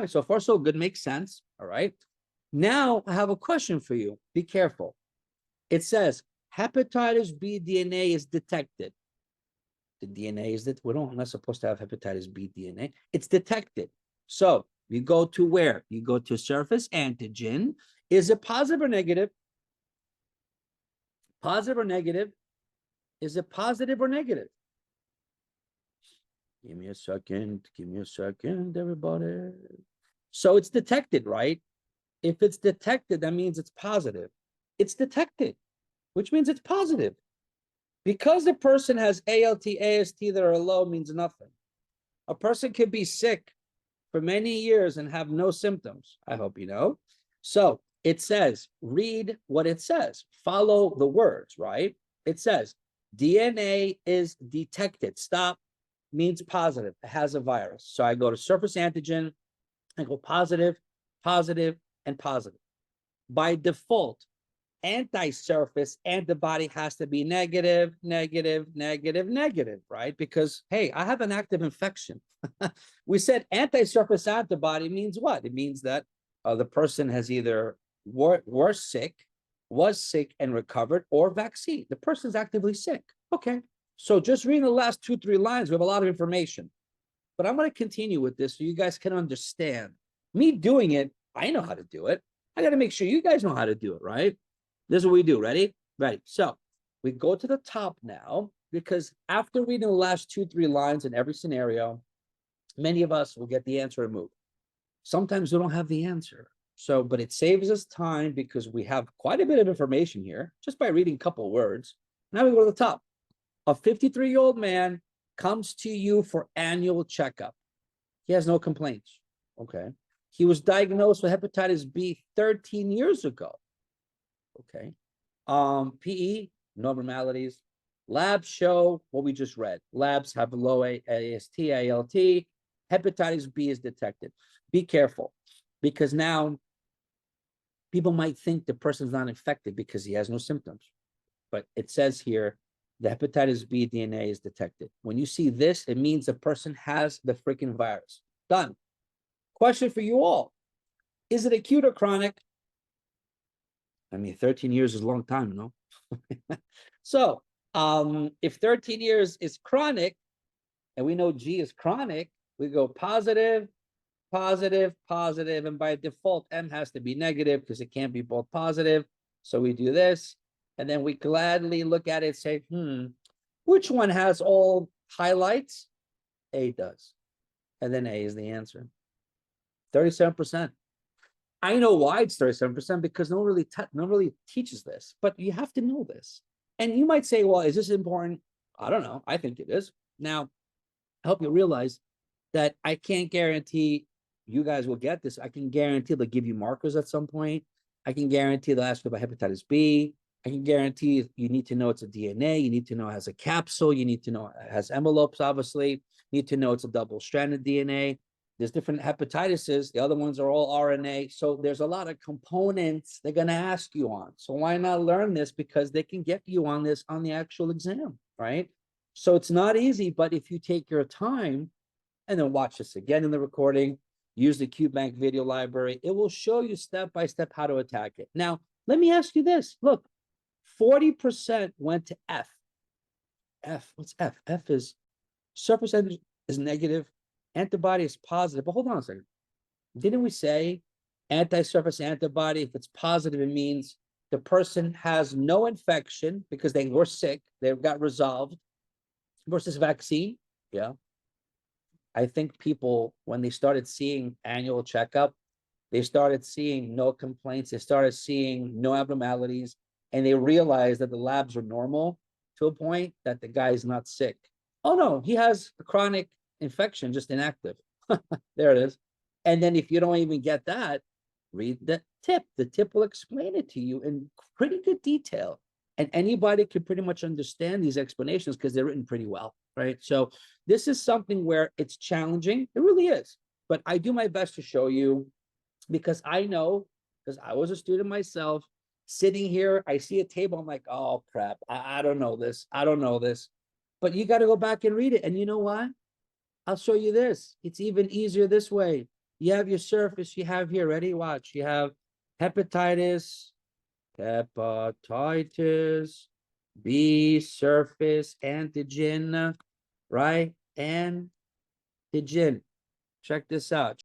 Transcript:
right, so far so good, makes sense. All right. Now I have a question for you. Be careful. It says hepatitis B DNA is detected. The DNA is that we're not supposed to have hepatitis B DNA. It's detected. So you go to where? You go to surface antigen. Is it positive or negative? Positive or negative? Is it positive or negative? Give me a second. Give me a second, everybody. So it's detected, right? If it's detected, that means it's positive. It's detected, which means it's positive. Because a person has ALT, AST that are low means nothing. A person could be sick for many years and have no symptoms. I hope you know. So it says, read what it says. Follow the words, right? It says, DNA is detected. Stop means positive. It has a virus. So I go to surface antigen, I go positive, positive, and positive. By default, anti-surface antibody has to be negative, negative, negative, negative, right? Because, hey, I have an active infection. We said anti-surface antibody means what? It means that the person has either was sick and recovered, or vaccine. The person's actively sick. Okay. So just reading the last 2-3 lines, we have a lot of information. But I'm going to continue with this so you guys can understand. Me doing it, I know how to do it. I got to make sure you guys know how to do it, right? This is what we do. Ready? Ready. So we go to the top now, because after reading the last 2-3 lines in every scenario, many of us will get the answer removed. Sometimes we don't have the answer. So, but it saves us time because we have quite a bit of information here just by reading a couple of words. Now we go to the top. A 53-year-old man comes to you for annual checkup. He has no complaints. Okay. He was diagnosed with hepatitis B 13 years ago. Okay. PE, no abnormalities. Labs show what we just read. Labs have low AST, ALT. Hepatitis B is detected. Be careful, because now people might think the person's not infected because he has no symptoms. But it says here, the hepatitis B DNA is detected. When you see this, it means the person has the freaking virus. Done. Question for you all. Is it acute or chronic? I mean, 13 years is a long time, you know? So if 13 years is chronic, and we know G is chronic, we go positive, positive, positive, and by default, M has to be negative because it can't be both positive. So we do this, and then we gladly look at it and say, which one has all highlights? A does. And then A is the answer. 37%. I know why it's 37%, because no one really teaches this, but you have to know this. And you might say, well, is this important? I don't know. I think it is. Now, I hope you realize that I can't guarantee you guys will get this. I can guarantee they'll give you markers at some point. I can guarantee they'll ask you about hepatitis B. I can guarantee you need to know it's a DNA. You need to know it has a capsule. You need to know it has envelopes, obviously. You need to know it's a double-stranded DNA. There's different hepatitises. The other ones are all RNA. So there's a lot of components they're going to ask you on. So why not learn this? Because they can get you on this on the actual exam, right? So it's not easy, but if you take your time and then watch this again in the recording, use the QBank video library, it will show you step-by-step how to attack it. Now, let me ask you this. Look, 40% went to F. F, what's F? F is surface antigen is negative. Antibody is positive. But hold on a second. Didn't we say anti-surface antibody, if it's positive, it means the person has no infection because they were sick, they got resolved, versus vaccine? Yeah. I think people, when they started seeing annual checkup, they started seeing no complaints, they started seeing no abnormalities, and they realized that the labs are normal to a point that the guy is not sick. Oh no, he has a chronic infection, just inactive. There it is. And then if you don't even get that, read the tip. The tip will explain it to you in pretty good detail. And anybody can pretty much understand these explanations because they're written pretty well, right? So this is something where it's challenging. It really is. But I do my best to show you, because I know, because I was a student myself, sitting here, I see a table, I'm like, oh crap, I don't know this. I don't know this. But you got to go back and read it. And you know what? I'll show you this. It's even easier this way. You have your surface, you have here, ready, watch, you have hepatitis B surface antigen, right? Antigen. Check this out.